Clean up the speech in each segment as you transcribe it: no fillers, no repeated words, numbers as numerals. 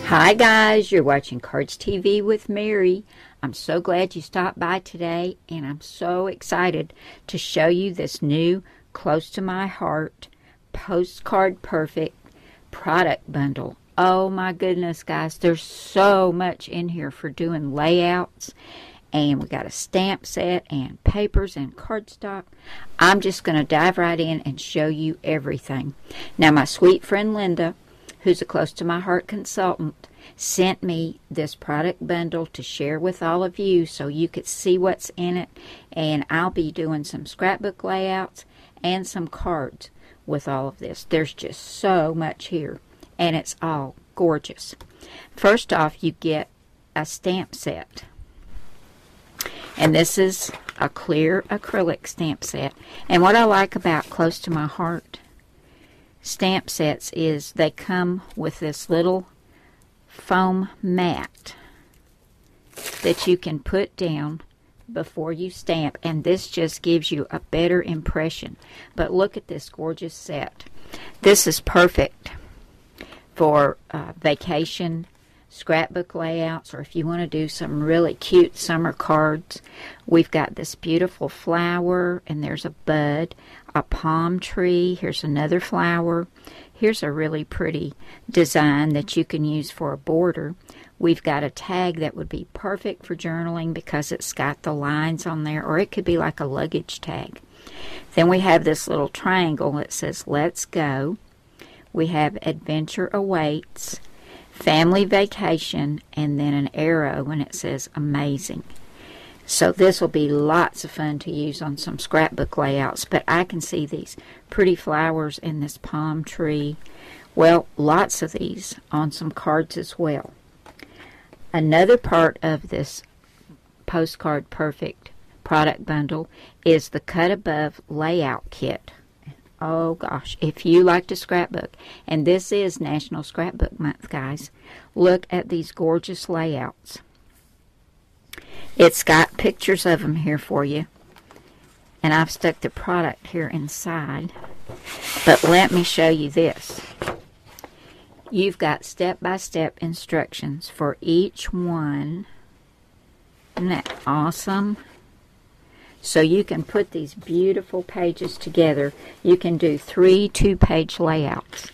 Hi guys, you're watching Cardz TV with Mary. I'm so glad you stopped by today, and I'm so excited to show you this new close to my heart Postcard Perfect product bundle. Oh my goodness guys, there's so much in here for doing layouts, and we got a stamp set and papers and cardstock. I'm just going to dive right in and show you everything. Now my sweet friend Linda, who's a close to my heart consultant, sent me this product bundle to share with all of you so you could see what's in it, and I'll be doing some scrapbook layouts and some cards with all of this. There's just so much here, and it's all gorgeous. First off, you get a stamp set, and this is a clear acrylic stamp set. And what I like about close to my heart stamp sets is they come with this little foam mat that you can put down before you stamp, and this just gives you a better impression. But look at this gorgeous set. This is perfect for vacation scrapbook layouts, or if you want to do some really cute summer cards. We've got this beautiful flower, and there's a bud, a palm tree, here's another flower, here's a really pretty design that you can use for a border. We've got a tag that would be perfect for journaling because it's got the lines on there, or it could be like a luggage tag. Then we have this little triangle that says let's go. We have adventure awaits, family vacation, and then an arrow, and it says amazing. So this will be lots of fun to use on some scrapbook layouts, but I can see these pretty flowers and this palm tree. Well, lots of these on some cards as well. Another part of this Postcard Perfect product bundle is the Cut Above layout kit. Oh gosh, if you like to scrapbook, and this is National Scrapbook Month, guys, look at these gorgeous layouts. It's got pictures of them here for you, and I've stuck the product here inside. But let me show you this. You've got step-by-step instructions for each one. Isn't that awesome? So you can put these beautiful pages together. You can do 3 2-page layouts.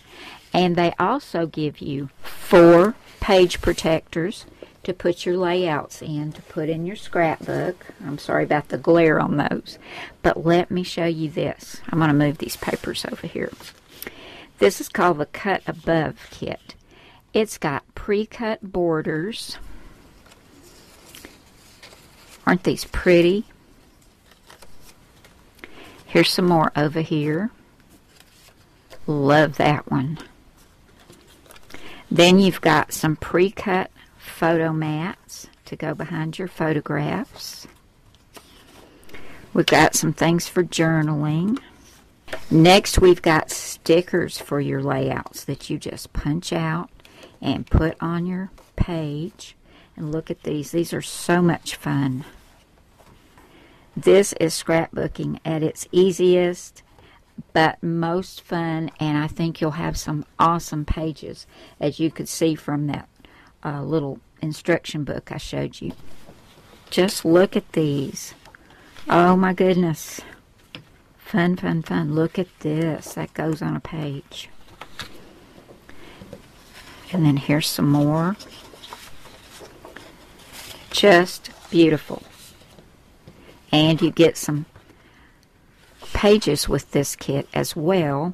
And they also give you 4 page protectors to put your layouts in, to put in your scrapbook. I'm sorry about the glare on those. But let me show you this. I'm going to move these papers over here. This is called the Cut Above kit. It's got pre-cut borders. Aren't these pretty? Here's some more over here. Love that one. Then you've got some pre-cut photo mats to go behind your photographs. We've got some things for journaling. Next, we've got stickers for your layouts that you just punch out and put on your page. And look at these. These are so much fun. This is scrapbooking at its easiest, but most fun, and I think you'll have some awesome pages, as you could see from that little instruction book I showed you. Just look at these. Oh my goodness. Fun, fun, fun. Look at this. That goes on a page. And then here's some more. Just beautiful. And you get some pages with this kit as well.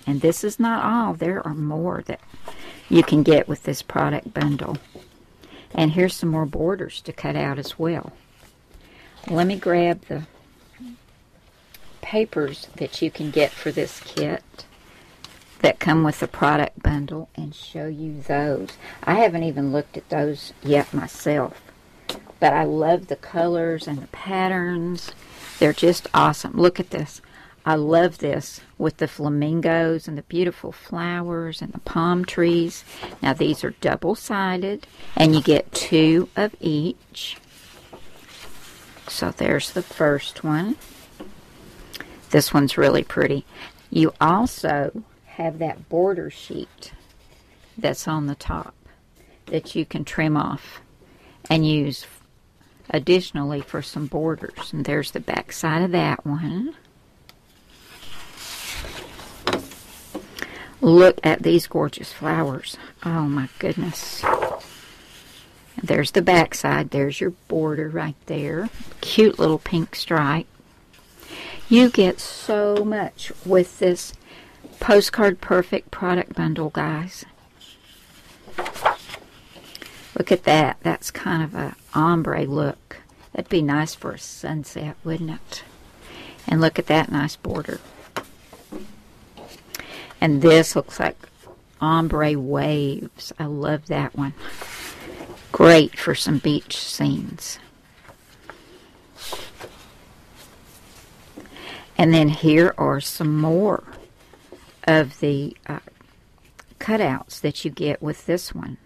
And this is not all. There are more that you can get with this product bundle. And here's some more borders to cut out as well. Let me grab the papers that you can get for this kit that come with the product bundle and show you those. I haven't even looked at those yet myself, but I love the colors and the patterns. They're just awesome. Look at this. I love this with the flamingos and the beautiful flowers and the palm trees. Now these are double-sided, and you get 2 of each. So there's the first one. This one's really pretty. You also have that border sheet that's on the top. that you can trim off and use additionally for some borders. And there's the back side of that one. Look at these gorgeous flowers. Oh my goodness. There's the back side. There's your border right there. Cute little pink stripe. You get so much with this Postcard Perfect product bundle, guys. Look at that. That's kind of a ombre look. That'd be nice for a sunset, wouldn't it? And look at that nice border. And this looks like ombre waves. I love that one. Great for some beach scenes. And then here are some more of the cutouts that you get with this one.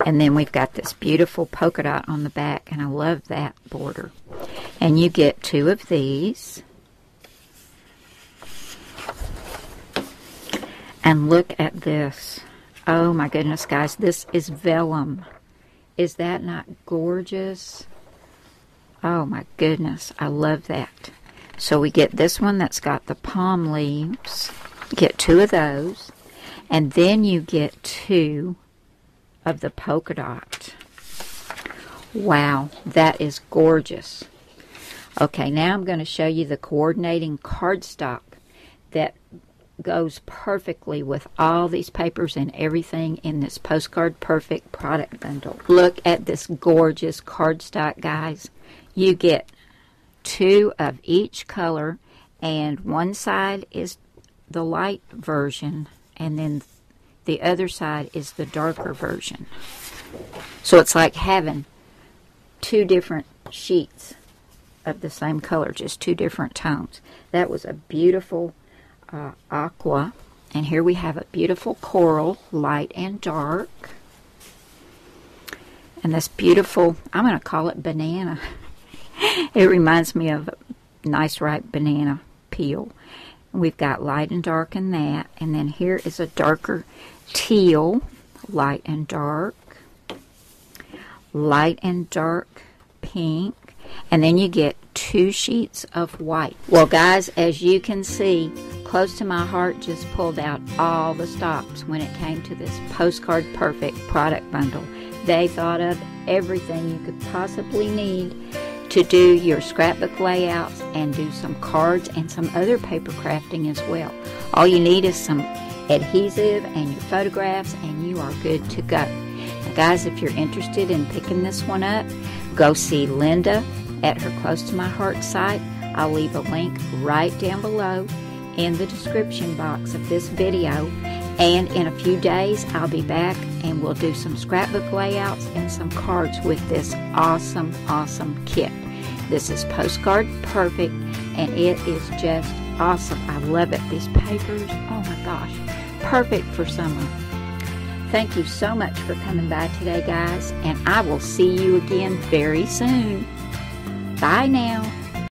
And then we've got this beautiful polka dot on the back, and I love that border. And you get 2 of these. And look at this. Oh my goodness, guys, this is vellum. Is that not gorgeous? Oh my goodness, I love that. So we get this one that's got the palm leaves. Get 2 of those. And then you get 2 of the polka dot. Wow, that is gorgeous. Okay, now I'm going to show you the coordinating cardstock that goes perfectly with all these papers and everything in this Postcard Perfect product bundle. Look at this gorgeous cardstock, guys. You get 2 of each color, and one side is the light version, and then the other side is the darker version. So it's like having 2 different sheets of the same color, just 2 different tones. That was a beautiful aqua, and here we have a beautiful coral, light and dark, and this beautiful, I'm going to call it banana. It reminds me of a nice ripe banana peel. We've got light and dark in that, and then here is a darker teal, light and dark pink, and then you get 2 sheets of white. Well, guys, as you can see, Close to My Heart just pulled out all the stops when it came to this Postcard Perfect product bundle. They thought of everything you could possibly need to do your scrapbook layouts and do some cards and some other paper crafting as well. All you need is some adhesive and your photographs, and you are good to go. Now, guys, if you're interested in picking this one up, go see Linda at her Close to My Heart site. I'll leave a link right down below in the description box of this video. And in a few days, I'll be back and we'll do some scrapbook layouts and some cards with this awesome, awesome kit. This is Postcard Perfect, and it is just awesome. I love it. These papers, oh my gosh, perfect for summer. Thank you so much for coming by today, guys, and I will see you again very soon. Bye now.